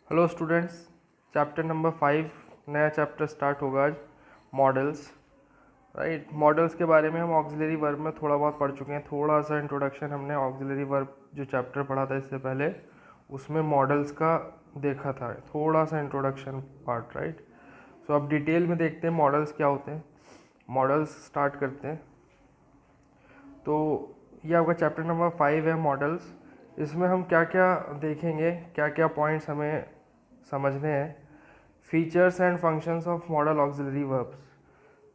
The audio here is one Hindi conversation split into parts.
हेलो स्टूडेंट्स, चैप्टर नंबर 5 नया चैप्टर स्टार्ट होगा आज। मॉडल्स। राइट, मॉडल्स के बारे में हम ऑक्सिलरी वर्ब में थोड़ा बहुत पढ़ चुके हैं। थोड़ा सा इंट्रोडक्शन हमने ऑक्सिलरी वर्ब जो चैप्टर पढ़ा था इससे पहले, उसमें मॉडल्स का देखा था, थोड़ा सा इंट्रोडक्शन पार्ट। राइट, सो अब डिटेल में देखते हैं मॉडल्स क्या होते हैं। मॉडल्स स्टार्ट करते हैं। तो ये आपका चैप्टर नंबर 5 है, मॉडल्स। इसमें हम क्या क्या देखेंगे, क्या क्या पॉइंट्स हमें समझने हैं। Features and functions of model auxiliary verbs.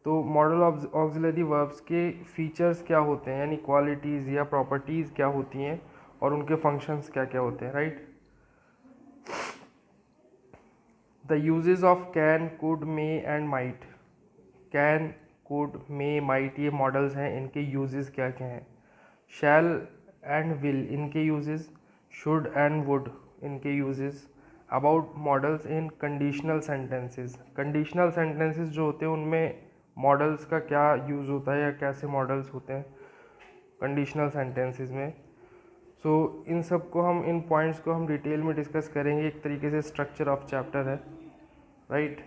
तो मॉडल ऑक्सिलरी वर्ब्स के फीचर्स क्या होते हैं, यानी क्वालिटीज़ या प्रॉपर्टीज़ क्या होती हैं, और उनके फंक्शंस क्या क्या होते हैं। Right, the uses of can, could, may and might. Can, could, may, might ये मॉडल्स हैं, इनके यूजेस क्या क्या हैं। शैल एंड विल इनके यूजेस। शुड एंड वुड इनके uses. About models in conditional sentences. Conditional sentences जो होते हैं उनमें मॉडल्स का क्या यूज़ होता है या कैसे मॉडल्स होते हैं कंडीशनल सेंटेंसेस में। इन सब को हम, इन पॉइंट्स को हम डिटेल में डिस्कस करेंगे। एक तरीके से स्ट्रक्चर ऑफ चैप्टर है। राइट,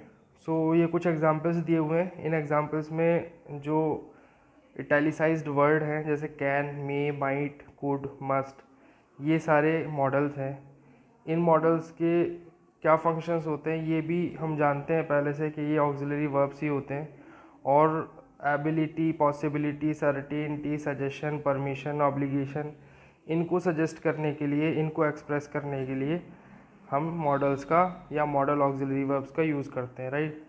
ये कुछ एग्जांपल्स दिए हुए हैं। इन एग्जांपल्स में जो इटैलिसाइज्ड वर्ड हैं जैसे can, may, might, could, must, ये सारे मॉडल्स हैं। इन मॉडल्स के क्या फंक्शंस होते हैं ये भी हम जानते हैं पहले से कि ये ऑक्सिलरी वर्ब्स ही होते हैं। और ability, possibility, certainty, suggestion, permission, obligation, इनको सजेस्ट करने के लिए, इनको एक्सप्रेस करने के लिए हम मॉडल्स का या मॉडल ऑक्सिलरी वर्ब्स का यूज़ करते हैं। राइट,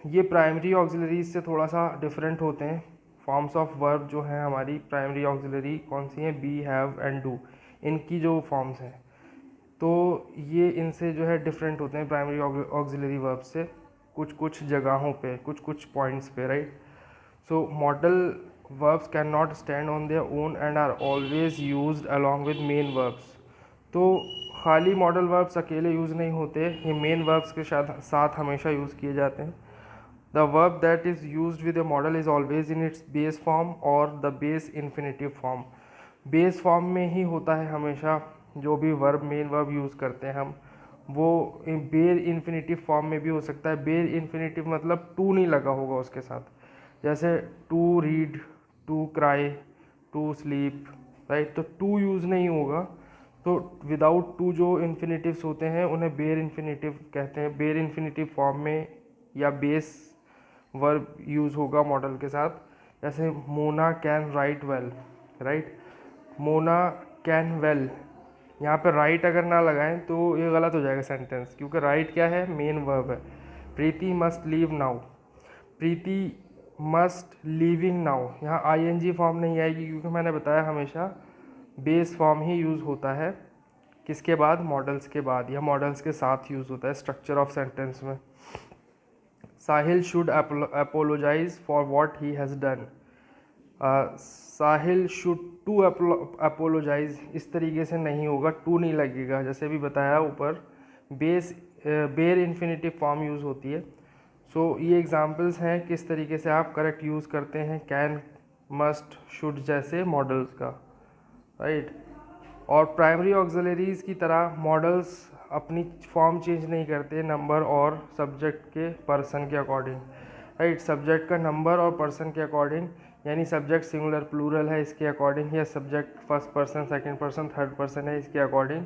ये प्राइमरी ऑक्सिलरीज से थोड़ा सा डिफरेंट होते हैं। फॉर्म्स ऑफ वर्ब जो हैं हमारी प्राइमरी ऑक्सिलरी कौन सी हैं, बी, हैव एंड डू, इनकी जो फॉर्म्स हैं तो ये इनसे जो है डिफरेंट होते हैं प्राइमरी ऑक्सिलरी वर्ब से कुछ कुछ जगहों पे, कुछ कुछ पॉइंट्स पे। Right, model verbs cannot stand on their own and are always used along with main verbs। तो खाली मॉडल वर्ब्स अकेले यूज़ नहीं होते, ये मेन वर्ब्स के साथ हमेशा यूज़ किए जाते हैं। The verb that is used with a modal is always in its base form और the base infinitive form. Base form में ही होता है हमेशा जो भी वर्ब, मेन वर्ब यूज़ करते हैं हम, वो बेर इन्फिनेटिव फॉर्म में भी हो सकता है। बेर इन्फिनेटिव मतलब टू नहीं लगा होगा उसके साथ, जैसे to read, to cry, to sleep. Right, तो टू यूज़ नहीं होगा। तो विदाउट टू जो इन्फिनेटिव्स होते हैं उन्हें बेर इन्फिनेटिव कहते हैं। बेर इन्फिनेटिव फॉर्म में या बेस वर्ब यूज़ होगा मॉडल के साथ। जैसे Mona can write well. Right, Mona can well, यहाँ पे राइट अगर ना लगाएं तो ये गलत हो जाएगा सेंटेंस, क्योंकि राइट क्या है, मेन वर्ब है। प्रीति मस्ट लीव नाउ, प्रीति मस्ट लीविंग नाउ, यहाँ आईएनजी फॉर्म नहीं आएगी क्योंकि मैंने बताया हमेशा बेस फॉर्म ही यूज़ होता है। किसके बाद, मॉडल्स के बाद या मॉडल्स के साथ यूज़ होता है स्ट्रक्चर ऑफ सेंटेंस में। Sahil should apologize for what he has done. Sahil should to apologize, इस तरीके से नहीं होगा, टू नहीं लगेगा। जैसे भी बताया ऊपर, बेस बेर इन्फिनेटिव फॉर्म यूज़ होती है। ये एग्जांपल्स हैं किस तरीके से आप करेक्ट यूज़ करते हैं कैन, मस्ट, शुड जैसे मॉडल्स का। राइट, और प्राइमरी ऑक्सिलरीज की तरह मॉडल्स अपनी फॉर्म चेंज नहीं करते नंबर और सब्जेक्ट के पर्सन के अकॉर्डिंग। राइट, सब्जेक्ट का नंबर और पर्सन के अकॉर्डिंग, यानी सब्जेक्ट सिंगुलर प्लूरल है इसके अकॉर्डिंग, या subject first person, second person, third person है इसके अकॉर्डिंग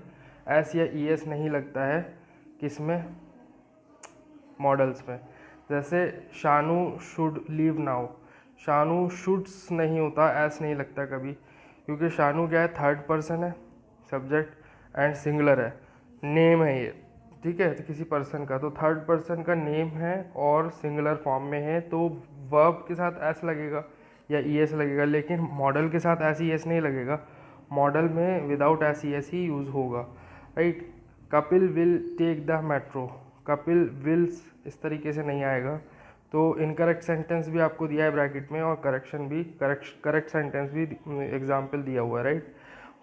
एस या ई एस नहीं लगता है किसमें, मॉडल्स में। जैसे Shanu should leave now, Shanu shoulds नहीं होता, एस नहीं लगता कभी, क्योंकि शानू क्या है, थर्ड पर्सन है सब्जेक्ट एंड सिंगुलर है, नेम है ये। ठीक है, तो किसी पर्सन का, तो थर्ड पर्सन का नेम है और सिंगुलर फॉर्म में है, तो वर्ब के साथ एस लगेगा या ई एस लगेगा, लेकिन मॉडल के साथ एस ई एस नहीं लगेगा। मॉडल में विदाउट एस ई एस ही यूज़ होगा। Right, Kapil will take the metro, Kapil wills इस तरीके से नहीं आएगा। तो इनकरेक्ट सेंटेंस भी आपको दिया है ब्रैकेट में, और करेक्शन भी, करेक्ट सेंटेंस भी एग्जाम्पल दिया हुआ है। Right,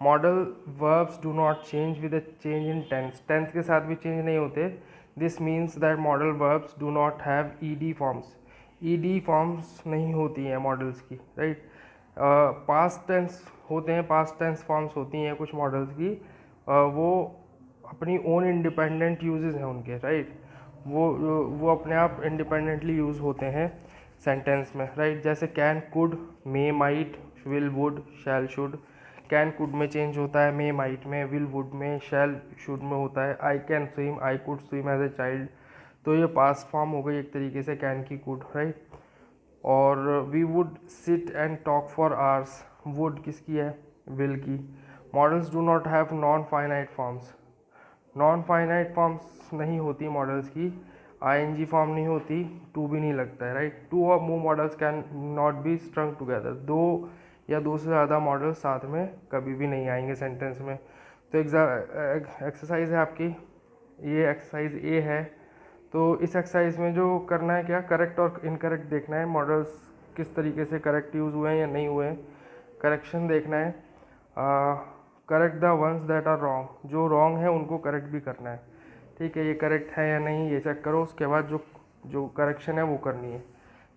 modal verbs do not change with a change in tense, tense के साथ भी चेंज नहीं होते। This means that modal verbs do not have E D forms, E D forms नहीं होती हैं मॉडल्स की। राइट, पास्ट टेंस होते हैं, पास्ट टेंस फॉर्म्स होती हैं कुछ मॉडल्स की, वो अपनी ओन इंडिपेंडेंट यूजेस हैं उनके, राइट, वो अपने आप इंडिपेंडेंटली यूज़ होते हैं सेंटेंस में, राइट। जैसे can, could, may, might, will, would, shall, should. Can could में चेंज होता है, मे माइट में, विल वुड में, शैल शुड में होता है। I can swim, I could swim as a child. तो ये पास्ट फॉर्म हो गई एक तरीके से कैन की, कुड, राइट। और we would sit and talk for hours, would किसकी है, विल की। Modals do not have non finite forms, non finite forms नहीं होती मॉडल्स की, आईएनजी फॉर्म नहीं होती, टू भी नहीं लगता है, राइट। टू और more modals can not be strung together, दो या दो से ज़्यादा मॉडल्स साथ में कभी भी नहीं आएंगे सेंटेंस में। तो एक्सरसाइज है आपकी, ये एक्सरसाइज ए है। तो इस एक्सरसाइज में जो करना है, क्या करेक्ट और इनकरेक्ट देखना है, मॉडल्स किस तरीके से करेक्ट यूज़ हुए हैं या नहीं हुए हैं, करेक्शन देखना है। Correct the ones that are wrong, जो रॉन्ग है उनको करेक्ट भी करना है, ठीक है। ये करेक्ट है या नहीं ये चेक करो, उसके बाद जो जो करेक्शन है वो करनी है।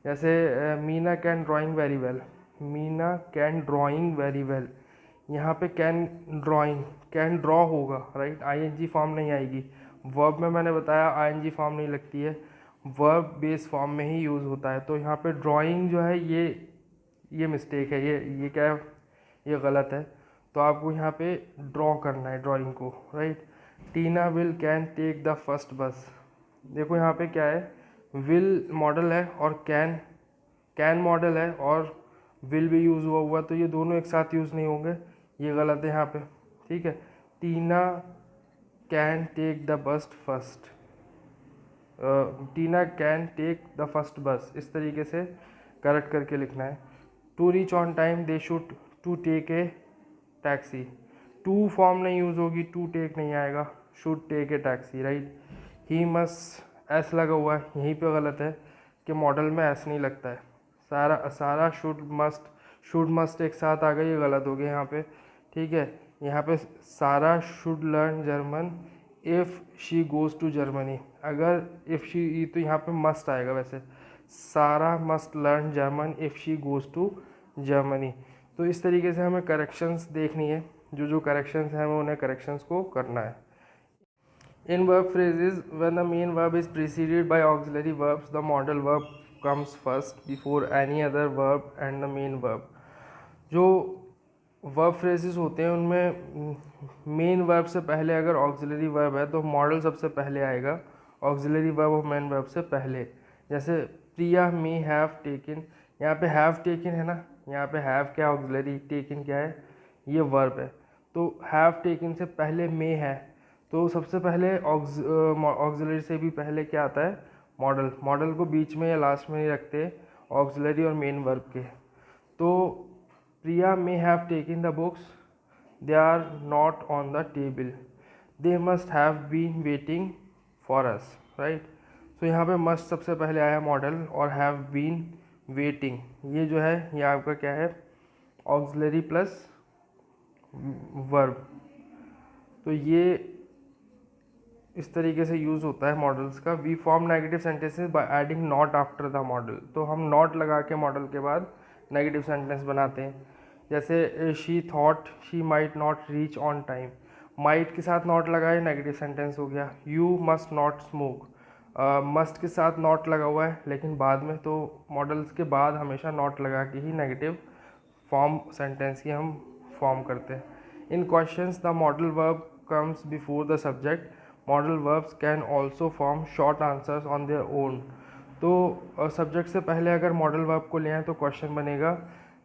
जैसे Meena can drawing very well, Meena can drawing very well, यहाँ पे कैन ड्राइंग, कैन ड्रॉ होगा, राइट, आईएनजी फॉर्म नहीं आएगी। वर्ब में मैंने बताया आईएनजी फॉर्म नहीं लगती है, वर्ब बेस फॉर्म में ही यूज़ होता है। तो यहाँ पे ड्राइंग जो है ये मिस्टेक है, ये क्या है, ये गलत है। तो आपको यहाँ पे ड्रॉ करना है ड्राइंग को, right. Tina will can take the first bus, देखो यहाँ पे क्या है, विल मॉडल है और कैन मॉडल है और विल भी यूज़ हुआ, तो ये दोनों एक साथ यूज़ नहीं होंगे, ये गलत है यहाँ पे, ठीक है। Tina can take the bus first, Tina can take the first bus, इस तरीके से करेक्ट करके लिखना है। To reach on time they should to take a taxi, to form नहीं यूज़ होगी, टू टेक नहीं आएगा, should take a taxi, right. He must, S लगा हुआ है, यहीं पे गलत है कि मॉडल में एस नहीं लगता है, सारा शुड मस्ट एक साथ आ गई, ये गलत हो गया यहाँ पे, ठीक है। यहाँ पे Sara should learn German if she goes to Germany, अगर इफ़ शी, तो यहाँ पे मस्ट आएगा, वैसे Sara must learn German if she goes to Germany. तो इस तरीके से हमें करेक्शंस देखनी है, जो करेक्शंस हैं हमें उन्हें करेक्शंस को करना है। In verb phrases, when the main verb is preceded by auxiliary verbs, the modal verb comes first before any other verb and the main verb. जो वर्ब फ्रेजेस होते हैं उनमें मेन वर्ब से पहले अगर ऑक्सिलरी वर्ब है तो मॉडल सबसे पहले आएगा, ऑक्सिलरी वर्ब और मेन वर्ब से पहले। जैसे प्रिया मे हैव टेकन, यहाँ पे हैव टेकन है ना, यहाँ पे हैव क्या ऑक्सिलरी, टेकन क्या है, ये वर्ब है। तो हैव टेकन से पहले मे है, तो सबसे पहले ऑक्सिलरी से भी पहले क्या आता है, मॉडल। मॉडल को बीच में या लास्ट में नहीं रखते ऑक्सिलरी और मेन वर्ब के। तो Priya may have taken the books, they are not on the table, they must have been waiting for us, right. तो यहाँ पे मस्ट सबसे पहले आया मॉडल और हैव बीन वेटिंग, ये जो है ये आपका क्या है, ऑक्सिलरी प्लस वर्ब। तो ये इस तरीके से यूज़ होता है मॉडल्स का। We form negative sentences by adding not after the modal, तो हम नॉट लगा के मॉडल के बाद नेगेटिव सेंटेंस बनाते हैं। जैसे she thought she might not reach on time, might के साथ नॉट लगाए, नेगेटिव सेंटेंस हो गया। You must not smoke, must के साथ नॉट लगा हुआ है लेकिन बाद में, तो मॉडल्स के बाद हमेशा नॉट लगा के ही नेगेटिव फॉर्म सेंटेंस की हम फॉर्म करते हैं। In questions the modal verb comes before the subject, modal verbs can also form short answers on their own. तो सब्जेक्ट से पहले अगर मॉडल वर्ब को ले आए तो क्वेश्चन बनेगा,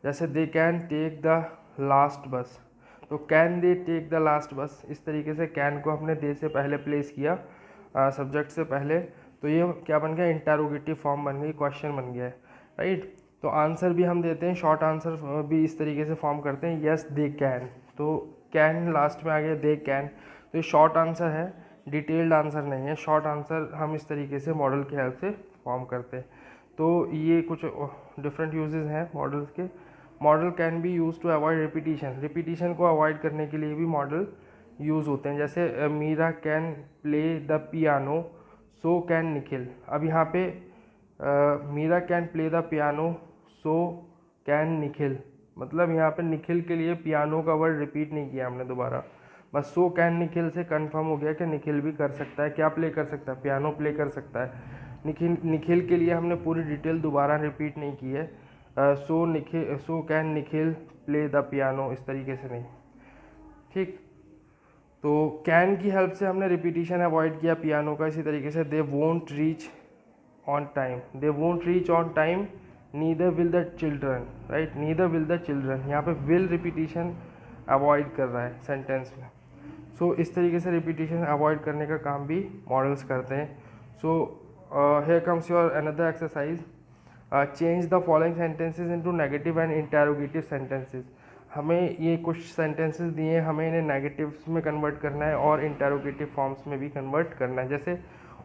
जैसे they can take the last bus, तो can they take the last bus, इस तरीके से कैन को हमने दे से पहले प्लेस किया सब्जेक्ट से पहले, तो ये क्या बन गया, इंटरोगेटिव फॉर्म बन गई, क्वेश्चन बन गया है, राइट। तो आंसर भी हम देते हैं, शॉर्ट आंसर भी इस तरीके से फॉर्म करते हैं, यस दे कैन, तो कैन लास्ट में आ गया, दे कैन, तो ये शॉर्ट आंसर है, डिटेल्ड आंसर नहीं है। शॉर्ट आंसर हम इस तरीके से मॉडल की हेल्प से फॉर्म करते हैं। तो ये कुछ डिफरेंट यूजेस हैं मॉडल्स के। Modal can be use to avoid repetition, repetition को अवॉइड करने के लिए भी मॉडल यूज़ होते हैं। जैसे Meera can play the piano, so can Nikhil. अब यहाँ पे Meera can play the piano, so can Nikhil, मतलब यहाँ पे निखिल के लिए पियानो का वर्ड रिपीट नहीं किया हमने दोबारा, बस सो कैन निखिल से कंफर्म हो गया कि निखिल भी कर सकता है। क्या प्ले कर सकता है? पियानो प्ले कर सकता है। निखिल के लिए हमने पूरी डिटेल दोबारा रिपीट नहीं की है। सो can Nikhil play the piano, इस तरीके से नहीं। ठीक, तो कैन की हेल्प से हमने रिपीटिशन अवॉइड किया पियानो का। इसी तरीके से they won't reach on time, they won't reach on time, neither will the children, right, neither will the children, यहाँ पे विल रिपीटिशन अवॉइड कर रहा है सेंटेंस में। सो इस तरीके से रिपीटिशन अवॉइड करने का काम भी मॉडल्स करते हैं। So here comes your another exercise, change the following sentences into negative and interrogative sentences. हमें ये कुछ सेंटेंसेस दिए हैं, हमें इन्हें नेगेटिव्स में कन्वर्ट करना है और इंटेरोगेटिव फॉर्म्स में भी कन्वर्ट करना है। जैसे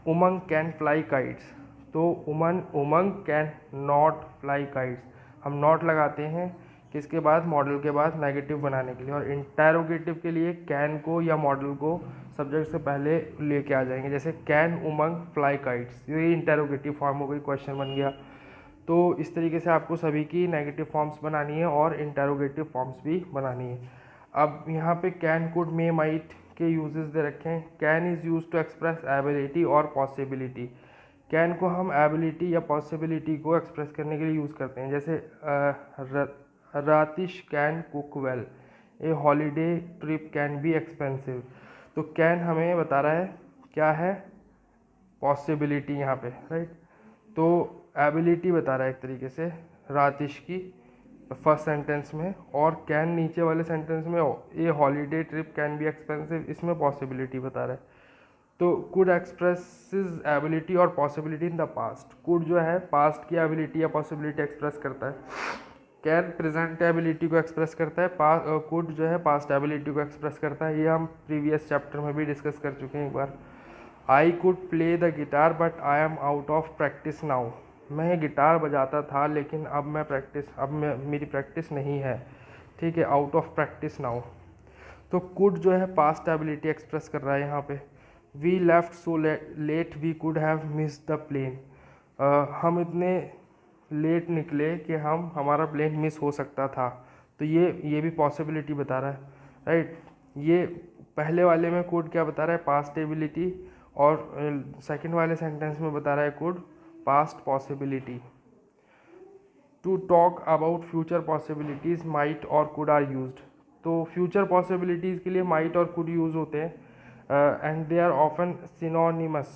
उमंग कैन फ्लाई काइट्स, तो उमंग कैन नॉट फ्लाई काइट्स, हम नॉट लगाते हैं किसके बाद? मॉडल के बाद, नेगेटिव बनाने के लिए। और इंटेरोगेटिव के लिए कैन को या मॉडल को सब्जेक्ट से पहले लेके आ जाएंगे। जैसे कैन उमंग फ्लाई काइट्स, ये इंटेरोगेटिव फॉर्म हो गई, क्वेश्चन बन गया। तो इस तरीके से आपको सभी की नेगेटिव फॉर्म्स बनानी है और इंटेरोगेटिव फॉर्म्स भी बनानी है। अब यहाँ पे कैन, कुड, मे, माइट के यूजेस दे रखे हैं। Can is use to express ability और पॉसिबिलिटी। कैन को हम एबिलिटी या पॉसिबिलिटी को एक्सप्रेस करने के लिए यूज़ करते हैं। जैसे Ratish can cook well, a holiday trip can be expensive. तो कैन हमें बता रहा है क्या है? पॉसिबिलिटी यहाँ पे, राइट। तो एबिलिटी बता रहा है एक तरीके से रातिश की फर्स्ट सेंटेंस में, और कैन नीचे वाले सेंटेंस में ए holiday trip can be expensive, इसमें पॉसिबिलिटी बता रहा है। तो कुड एक्सप्रेसेस एबिलिटी और possibility in the past. Could जो है पास्ट की एबिलिटी या पॉसिबिलिटी एक्सप्रेस करता है, कैन प्रेजेंट एबिलिटी को एक्सप्रेस करता है, कुड जो है पास्ट एबिलिटी को एक्सप्रेस करता है। ये हम प्रीवियस चैप्टर में भी डिस्कस कर चुके हैं एक बार। I could play the guitar but I am out of practice now, मैं गिटार बजाता था लेकिन अब मेरी प्रैक्टिस नहीं है, ठीक है, आउट ऑफ प्रैक्टिस नाउ। तो कुड जो है पास्ट एबिलिटी एक्सप्रेस कर रहा है यहाँ पे। We left so late we could have miss the plane, हम इतने लेट निकले कि हमारा प्लेन मिस हो सकता था। तो ये भी पॉसिबिलिटी बता रहा है, राइट। ये पहले वाले में कुड क्या बता रहा है? पास्ट एबिलिटी, और सेकंड वाले सेंटेंस में बता रहा है could past possibility. To talk about future possibilities might और कुड आर यूज्ड। तो फ्यूचर पॉसिबिलिटीज़ के लिए माइट और कुड यूज़ होते हैं, and they are often synonymous.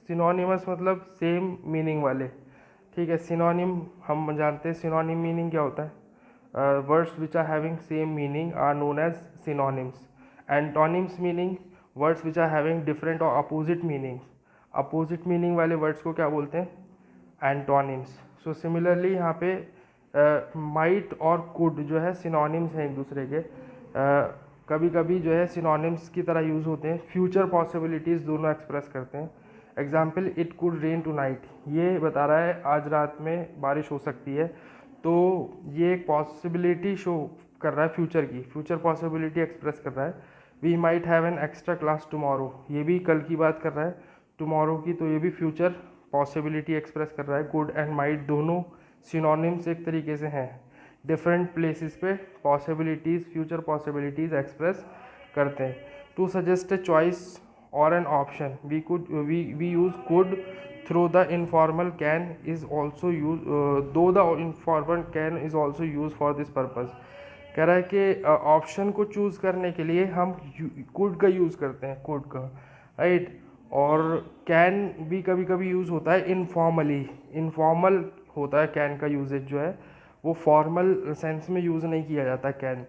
Synonymous मतलब सेम मीनिंग वाले, ठीक है। सिनोनिम हम जानते हैं, सिनोनिम मीनिंग क्या होता है? Words which are having same meaning are known as synonyms. Antonyms meaning words which are having different और अपोजिट मीनिंग्स। अपोजिट मीनिंग वाले वर्ड्स को क्या बोलते हैं? एंटोनिम्स। सो सिमिलरली यहाँ पे माइट और कुड जो है सिनोनिम्स हैं एक दूसरे के। कभी कभी जो है सिनोनिम्स की तरह यूज़ होते हैं। फ्यूचर पॉसिबिलिटीज़ दोनों एक्सप्रेस करते हैं। Example, it could rain tonight, ये बता रहा है आज रात में बारिश हो सकती है। तो ये एक पॉसिबिलिटी शो कर रहा है फ्यूचर की, फ्यूचर पॉसिबिलिटी एक्सप्रेस कर रहा है। We might have an extra class tomorrow, ये भी कल की बात कर रहा है, टुमारो की। तो ये भी फ्यूचर पॉसिबिलिटी एक्सप्रेस कर रहा है। कुड एंड माइट दोनों सिनोनिम्स एक तरीके से हैं। डिफरेंट प्लेसेस पे पॉसिबिलिटीज़, फ्यूचर पॉसिबिलिटीज़ एक्सप्रेस करते हैं। टू सजेस्ट ए चॉइस और an option, we use could through the informal can is also use, though the informal can is also use for this purpose. कह रहा है कि ऑप्शन को चूज़ करने के लिए हम कुड का यूज़ करते हैं, कुड का, राइट। और कैन भी कभी कभी यूज़ होता है इनफॉर्मली, इनफॉर्मल होता है कैन का यूजेज जो है, वो फॉर्मल सेंस में यूज़ नहीं किया जाता कैन।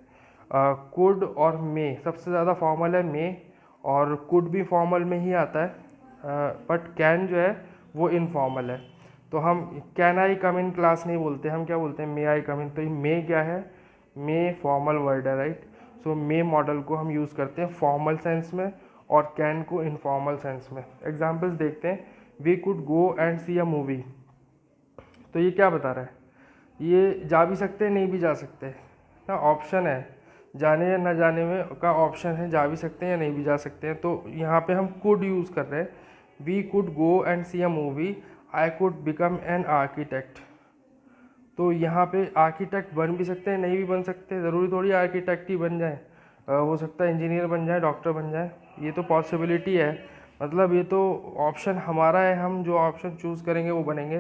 कुड और मे सबसे ज़्यादा फॉर्मल है मे, और कुड भी फॉर्मल में ही आता है, बट कैन जो है वो इनफॉर्मल है। तो हम can I come in class नहीं बोलते, हम क्या बोलते हैं? मे आई कम इन। तो मे क्या है? मे फॉर्मल वर्ड है, राइट। सो मे मॉडल को हम यूज़ करते हैं फॉर्मल सेंस में और कैन को इनफॉर्मल सेंस में। एग्जाम्पल्स देखते हैं। We could go and see a movie, तो ये क्या बता रहा है? ये जा भी सकते हैं, नहीं भी जा सकते ना, ऑप्शन है, जाने या ना जाने में का ऑप्शन है, जा भी सकते हैं या नहीं भी जा सकते हैं। तो यहाँ पे हम कुड यूज़ कर रहे हैं। We could go and see a movie, I could become an architect. तो यहाँ पे आर्किटेक्ट बन भी सकते हैं, नहीं भी बन सकते, ज़रूरी थोड़ी आर्किटेक्ट ही बन जाए। हो सकता है इंजीनियर बन जाए, डॉक्टर बन जाए, ये तो पॉसिबिलिटी है, मतलब ये तो ऑप्शन हमारा है, हम जो ऑप्शन चूज़ करेंगे वो बनेंगे।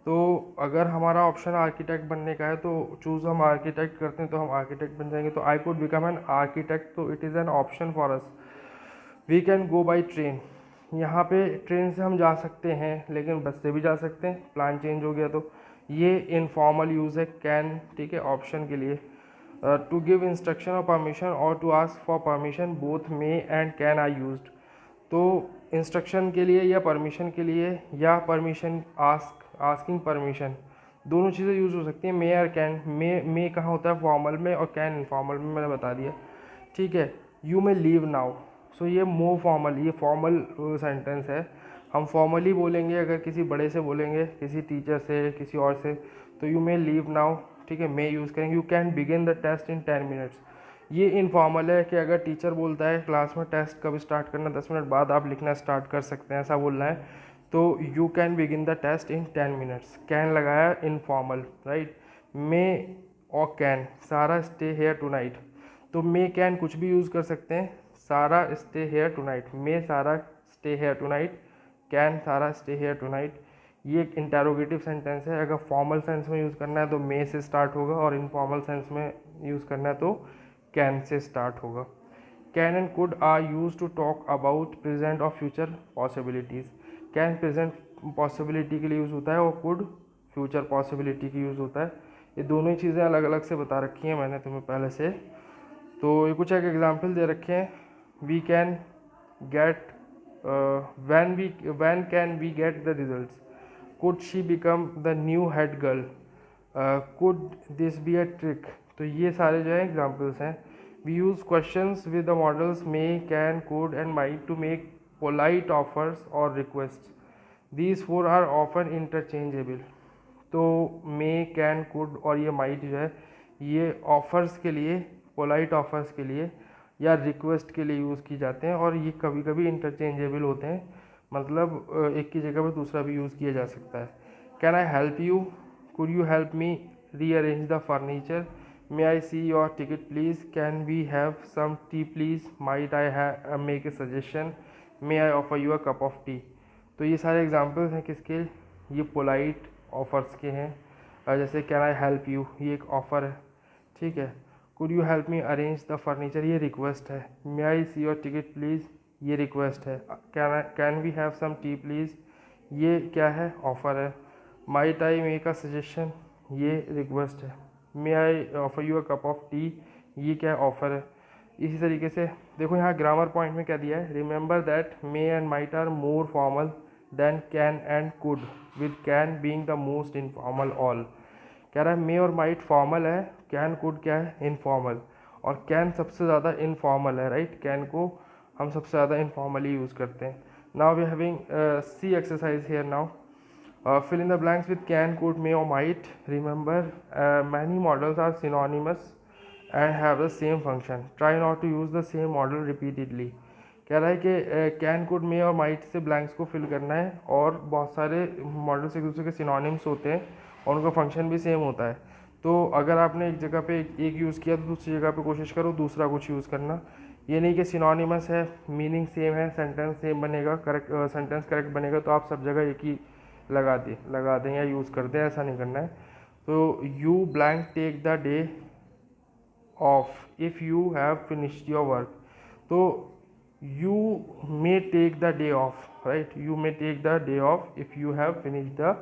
तो अगर हमारा ऑप्शन आर्किटेक्ट बनने का है तो चूज़ हम आर्किटेक्ट करते हैं तो हम आर्किटेक्ट बन जाएंगे। तो I could become an architect, तो it is an option for us. We can go by train, यहाँ पे ट्रेन से हम जा सकते हैं, लेकिन बस से भी जा सकते हैं, प्लान चेंज हो गया तो ये इनफॉर्मल यूज़ है कैन, ठीक है, ऑप्शन के लिए। टू गिव इंस्ट्रक्शन और परमिशन और to ask for permission both may and can are used. तो इंस्ट्रक्शन के लिए या परमिशन के लिए या परमिशन आस्किंग परमिशन, दोनों चीज़ें यूज़ हो सकती हैं, मे और कैन। मे कहाँ होता है, फॉर्मल में, और कैन इनफॉर्मल में, मैंने बता दिया, ठीक है। यू मे लीव नाउ, सो ये मोर फॉर्मल, ये फॉर्मल सेंटेंस है, हम फॉर्मली बोलेंगे अगर किसी बड़े से बोलेंगे, किसी टीचर से, किसी और से, तो यू मे लीव नाउ, ठीक है, मे यूज़ करेंगे। You can begin the test in 10 minutes, ये इनफॉर्मल है कि अगर टीचर बोलता है क्लास में टेस्ट कब स्टार्ट करना, 10 मिनट बाद आप लिखना स्टार्ट कर सकते हैं, ऐसा बोलना है, तो you can begin the test in 10 minutes, can लगाया इनफॉर्मल, राइट। मे और can, Sara stay here to night, तो मे कैन कुछ भी यूज़ कर सकते हैं, Sara stay here tonight, may Sara stay here tonight, can Sara stay here tonight. ये एक इंटेरोगेटिव सेंटेंस है, अगर फॉर्मल सेंस में यूज़ करना है तो मे से स्टार्ट होगा, और इनफॉर्मल सेंस में यूज़ करना है तो कैन से स्टार्ट होगा। Can and could are use to talk about present और future possibilities. Can present possibility के लिए यूज़ होता है और कुड फ्यूचर पॉसिबिलिटी की यूज़ होता है। ये दोनों ही चीज़ें अलग अलग से बता रखी हैं मैंने तुम्हें पहले से। तो ये कुछ एक एग्जाम्पल दे रखे हैं। We can get, when can we get the results? Could she become the new head girl? Could this be a trick? तो ये सारे जो है एग्जाम्पल्स हैं। We use questions with the models may, can, could and might to make polite offers or requests. These four are often interchangeable. तो may, can, could और ये might जो है ये ऑफर्स के लिए, पोलाइट ऑफर्स के लिए या रिक्वेस्ट के लिए यूज़ की जाते हैं, और ये कभी कभी इंटरचेंजेबल होते हैं, मतलब एक की जगह पर दूसरा भी यूज़ किया जा सकता है। Can I help you, could you help me rearrange the furniture, may I see your ticket please, can we have some tea please, might I make a suggestion, may I offer you a cup of tea. तो ये सारे एग्जाम्पल्स हैं किसके, ये पोलाइट ऑफर्स के हैं। जैसे कैन आई हेल्प यू, ये एक ऑफ़र है, ठीक है। Could you help me arrange the furniture, ये रिक्वेस्ट है। May I see your ticket please, ये रिक्वेस्ट है। Can we have some tea please, ये क्या है, ऑफ़र है। Might I make a suggestion, ये रिक्वेस्ट है। May I offer you a cup of tea, ये क्या है, ऑफ़र है। इसी तरीके से देखो यहाँ ग्रामर पॉइंट में क्या दिया है, remember that may and might are more formal than can and could, with can being the most informal all. कह रहा है मे और माइट फॉर्मल है, कैन कुड क्या है, इनफॉर्मल, और कैन सबसे ज़्यादा इनफॉर्मल है, राइट। कैन को हम सबसे ज़्यादा इनफॉर्मली यूज़ करते हैं। Now we having C exercise here now. Fill in the blanks with can, could, may or might. Remember, many models are synonymous and have the same function. Try not to use the same model repeatedly. कह रहा है कि कैन, कुड, मे और माइट से ब्लैंक्स को फिल करना है, और बहुत सारे मॉडल्स एक दूसरे के सिनोनिम्स होते हैं और उनका फंक्शन भी सेम होता है। तो अगर आपने एक जगह पे एक यूज़ किया तो दूसरी जगह पे कोशिश करो दूसरा कुछ यूज़ करना। ये नहीं कि सिनोनिमस है, मीनिंग सेम है, सेंटेंस सेम बनेगा, करेक्ट सेंटेंस करेक्ट बनेगा तो आप सब जगह एक ही लगा दें या यूज़ कर दें, ऐसा नहीं करना है। तो you blank take the day off if you have finished your work, तो you may take the day off, right, you may take the day off if you have finished the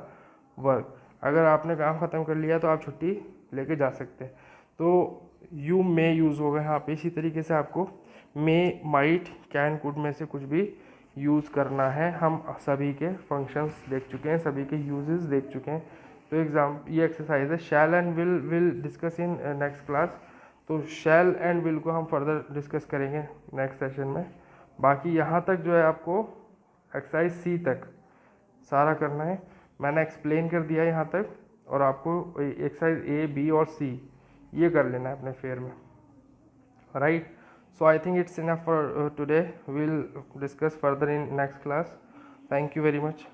work. अगर आपने काम ख़त्म कर लिया तो आप छुट्टी लेके जा सकते हैं। तो यू मे यूज़ होगा यहाँ पे। इसी तरीके से आपको मे, माइट, कैन, कुड में से कुछ भी यूज़ करना है। हम सभी के फंक्शंस देख चुके हैं, सभी के यूजेस देख चुके हैं। तो ये एक्सरसाइज है। Shall and will discuss in next class. तो शैल एंड विल को हम फर्दर डिस्कस करेंगे नेक्स्ट सेशन में। बाकी यहाँ तक जो है आपको एक्सरसाइज सी तक सारा करना है, मैंने एक्सप्लेन कर दिया यहाँ तक, और आपको एक्सरसाइज ए, बी और सी ये कर लेना है अपने फेयर में, right. So I think it's enough for today. We'll discuss further in next class. Thank you very much.